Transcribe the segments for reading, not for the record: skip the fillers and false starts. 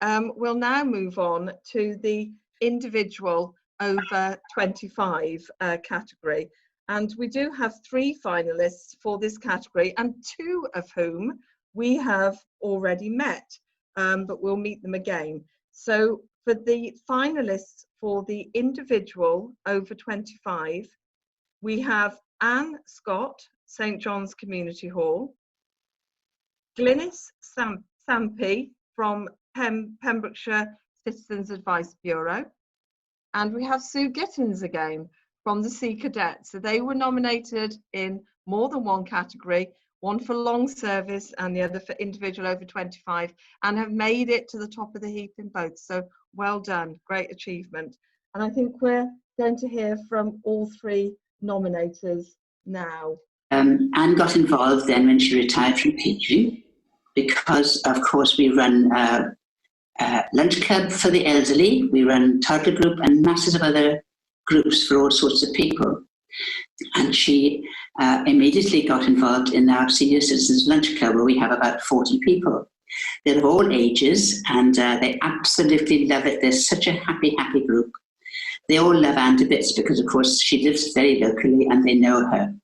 we'll now move on to the individual over 25 category. And we do have 3 finalists for this category, and 2 of whom we have already met, but we'll meet them again. So for the finalists for the individual over 25, we have Anne Scott, St John's Community Hall, Glynis Sampy from Pembrokeshire Citizens Advice Bureau, and we have Sue Gittins again from the Sea Cadets. So they were nominated in more than one category, one for long service and the other for individual over 25, and have made it to the top of the heap in both. So well done, great achievement. And I think we're going to hear from all 3 nominators now. Anne got involved then when she retired from teaching, because of course we run a lunch club for the elderly, we run toddler group and masses of other groups for all sorts of people. And she immediately got involved in our senior citizens lunch club, where we have about 40 people. They're of all ages, and they absolutely love it. They're such a happy, happy group. They all love Anne to bits because, of course, she lives very locally and they know her.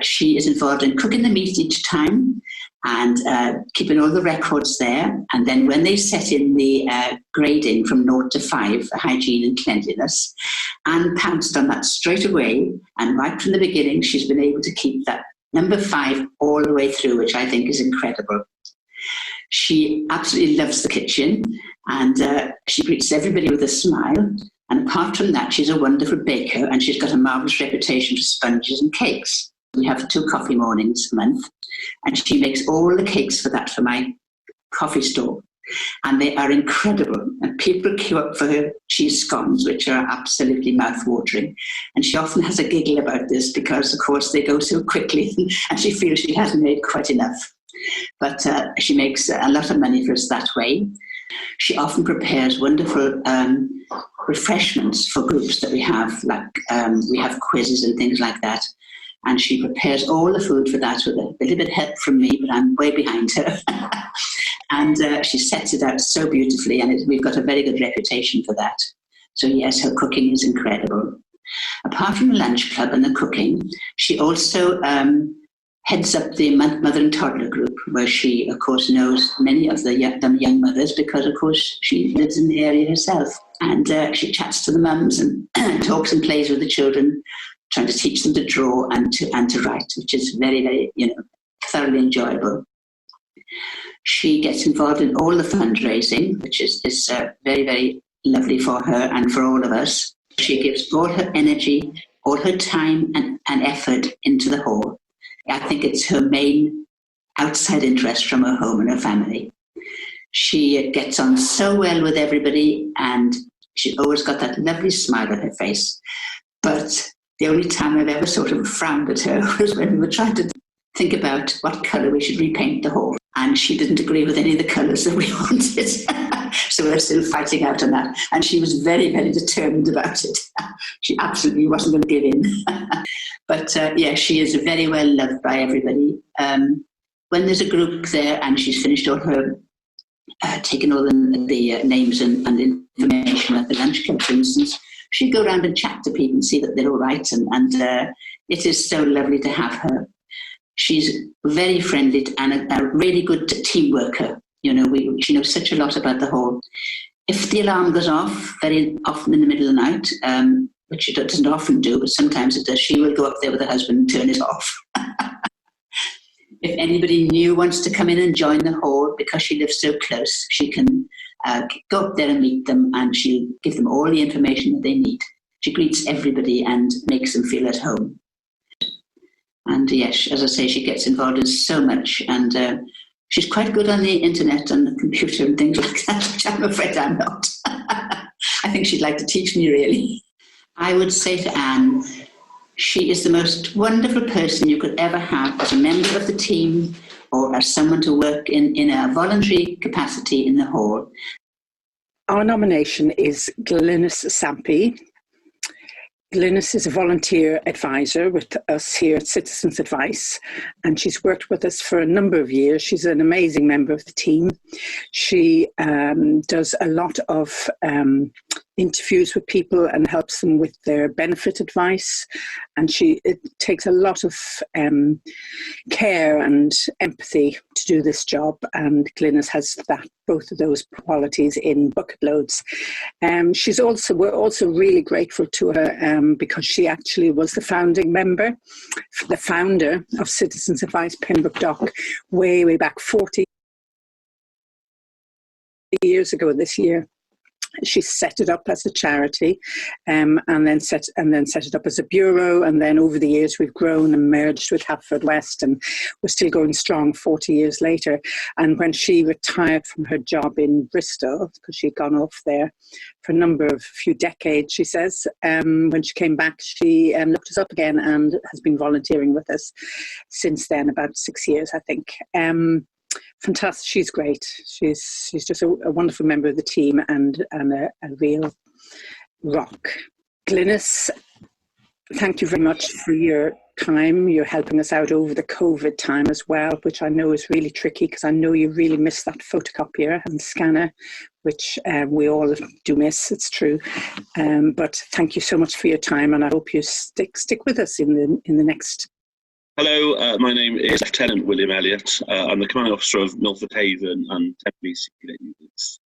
She is involved in cooking the meat each time and keeping all the records there. And then when they set in the grading from 0 to 5 for hygiene and cleanliness, Anne pounced on that straight away. And right from the beginning, she's been able to keep that number 5 all the way through, which I think is incredible. She absolutely loves the kitchen, and she greets everybody with a smile. And apart from that, she's a wonderful baker, and she's got a marvellous reputation for sponges and cakes. We have 2 coffee mornings a month, and she makes all the cakes for that for my coffee store. And they are incredible. And people queue up for her cheese scones, which are absolutely mouth-watering. And she often has a giggle about this because, of course, they go so quickly, and she feels she hasn't made quite enough. But she makes a lot of money for us that way. She often prepares wonderful refreshments for groups that we have, like we have quizzes and things like that. And she prepares all the food for that with a little bit of help from me, but I'm way behind her. And she sets it out so beautifully, and we've got a very good reputation for that. So yes, her cooking is incredible. Apart from the lunch club and the cooking, she also heads up the mother and toddler group, where she, of course, knows many of the young mothers because, of course, she lives in the area herself. And she chats to the mums and talks and plays with the children, trying to teach them to draw and to write, which is very, very, thoroughly enjoyable. She gets involved in all the fundraising, which is very, very lovely for her and for all of us. She gives all her energy, all her time and effort into the hall. I think it's her main outside interest from her home and her family. She gets on so well with everybody, and she's always got that lovely smile on her face. But the only time I've ever sort of frowned at her was when we were trying to think about what colour we should repaint the hall. And she didn't agree with any of the colours that we wanted. So we're still fighting out on that. And she was very, very determined about it. She absolutely wasn't going to give in. But yeah, she is very well loved by everybody. When there's a group there and she's finished all her, taken all the names and information at the lunch club, for instance, she'd go around and chat to people and see that they're all right. And it is so lovely to have her. She's very friendly and a really good team worker. She knows such a lot about the hall. If the alarm goes off very often in the middle of the night, which she doesn't often do, but sometimes it does, she will go up there with her husband and turn it off. If anybody new wants to come in and join the hall, because she lives so close, she can go up there and meet them, and she'll give them all the information that they need. She greets everybody and makes them feel at home. And yes, as I say, she gets involved in so much, and she's quite good on the internet and the computer and things like that, which I'm afraid I'm not. I think she'd like to teach me, really. I would say to Anne, she is the most wonderful person you could ever have as a member of the team or as someone to work in a voluntary capacity in the hall. Our nomination is Glynis Sampy. Glynis is a volunteer advisor with us here at Citizens Advice, and she's worked with us for a number of years. She's an amazing member of the team. She does a lot of interviews with people and helps them with their benefit advice, and it takes a lot of care and empathy to do this job, and Glynis has both of those qualities in bucket loads. We're also really grateful to her because she actually was the founder of Citizens Advice Pembroke Dock way back 40 years ago this year. She set it up as a charity, and then set it up as a bureau. And then over the years, we've grown and merged with Haverfordwest, and we're still going strong 40 years later. And when she retired from her job in Bristol, because she'd gone off there for a few decades, she says, when she came back, she looked us up again and has been volunteering with us since then, about 6 years, I think. Fantastic. She's great. She's just a wonderful member of the team and a real rock. Glynis, thank you very much for your time. You're helping us out over the COVID time as well, which I know is really tricky because I know you really miss that photocopier and scanner, which we all do miss, it's true. But thank you so much for your time, and I hope you stick with us in the next. Hello, my name is Lieutenant William Elliott. I'm the Commanding Officer of Milford Haven and Tempe Secret Units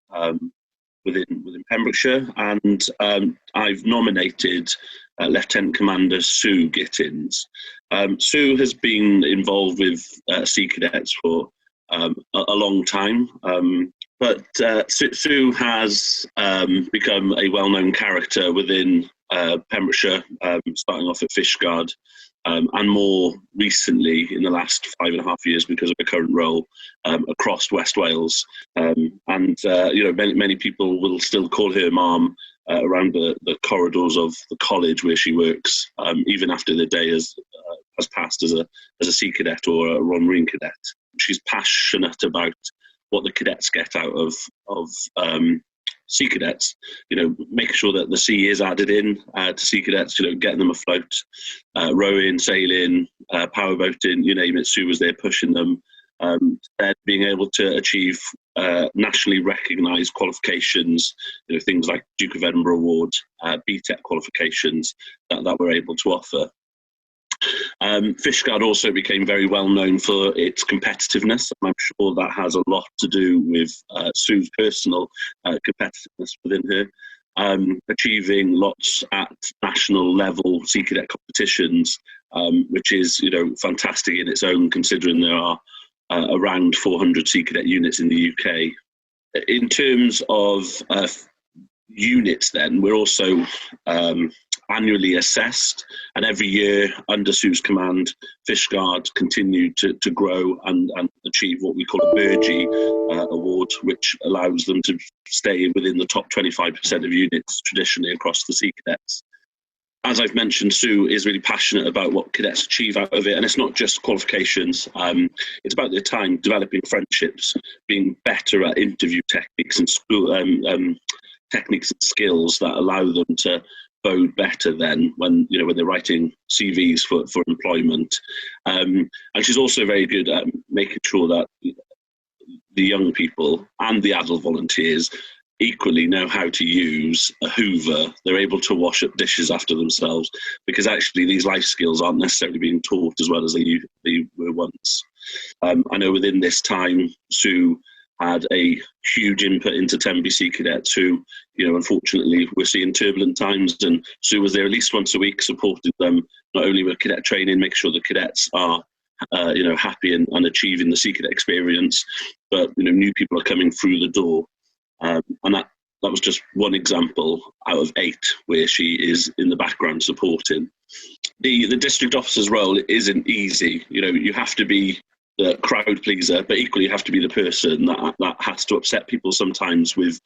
within Pembrokeshire, and I've nominated Lieutenant Commander Sue Gittins. Sue has been involved with Sea Cadets for a long time, but Sue has become a well-known character within Pembrokeshire, starting off at Fishguard. And more recently, in the last 5.5 years, because of her current role, across West Wales. Many people will still call her Mom around the corridors of the college where she works, even after the day has passed as a Sea Cadet or a Royal Marine Cadet. She's passionate about what the cadets get out of Sea Cadets, making sure that the sea is added in to Sea Cadets, getting them afloat, rowing, sailing, powerboating, you name it. Sue was there pushing them, being able to achieve nationally recognised qualifications, things like Duke of Edinburgh Award, BTEC qualifications that we're able to offer. Fishguard also became very well known for its competitiveness, and I'm sure that has a lot to do with Sue's personal competitiveness within her, achieving lots at national level Sea Cadet competitions, which is fantastic in its own, considering there are around 400 Sea Cadet units in the UK. In terms of units, then we're also annually assessed, and every year under Sue's command, Fishguard continued to grow and achieve what we call a Burgee award, which allows them to stay within the top 25% of units traditionally across the Sea Cadets. As I've mentioned, Sue is really passionate about what cadets achieve out of it, and it's not just qualifications. It's about their time developing friendships, being better at interview techniques and techniques and skills that allow them to bode better then when they're writing CVs for employment. And she's also very good at making sure that the young people and the adult volunteers equally know how to use a hoover. They're able to wash up dishes after themselves, because actually these life skills aren't necessarily being taught as well as they were once. I know within this time, Sue had a huge input into Tempe Sea Cadets, who, unfortunately, we're seeing turbulent times, and Sue was there at least once a week, supporting them, not only with cadet training, make sure the cadets are, happy and achieving the Sea Cadet experience, but, new people are coming through the door. And that was just one example out of 8 where she is in the background supporting. The district officer's role isn't easy. You have to be the crowd pleaser, but equally you have to be the person that has to upset people sometimes with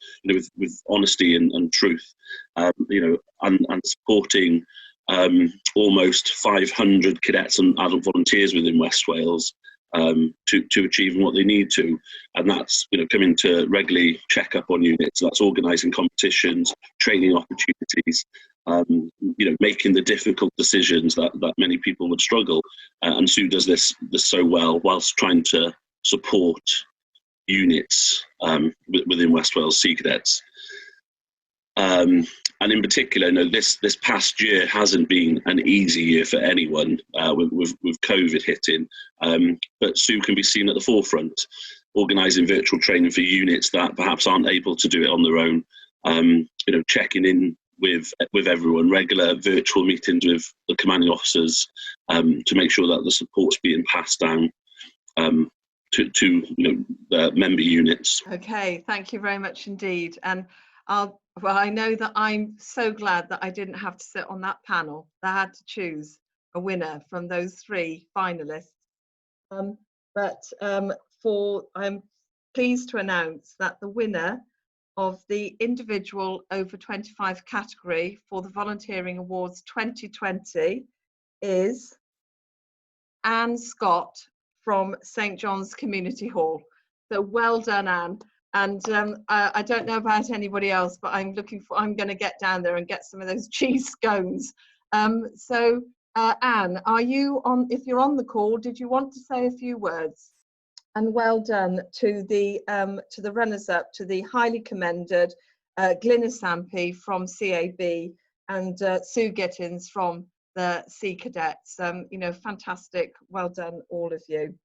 honesty and truth, and supporting almost 500 cadets and adult volunteers within West Wales to achieve what they need to, and that's coming to regularly check up on units. That's organising competitions, training opportunities, making the difficult decisions that many people would struggle. And Sue does this so well, whilst trying to support units within West Wales Sea Cadets. And in particular, this past year hasn't been an easy year for anyone with COVID hitting, but Sue can be seen at the forefront, organising virtual training for units that perhaps aren't able to do it on their own, checking in with everyone, regular virtual meetings with the commanding officers to make sure that the support's being passed down to the member units. Okay, thank you very much indeed. And I know that I'm so glad that I didn't have to sit on that panel. I had to choose a winner from those 3 finalists. I'm pleased to announce that the winner of the individual over 25 category for the Volunteering Awards 2020 is Anne Scott from St John's Community Hall. So well done, Anne. And I don't know about anybody else, but I'm going to get down there and get some of those cheese scones. Anne, are you on? If you're on the call, did you want to say a few words? And well done to the runners-up, to the highly commended Glynis Sampy from CAB and Sue Gittins from the Sea Cadets. Fantastic. Well done, all of you.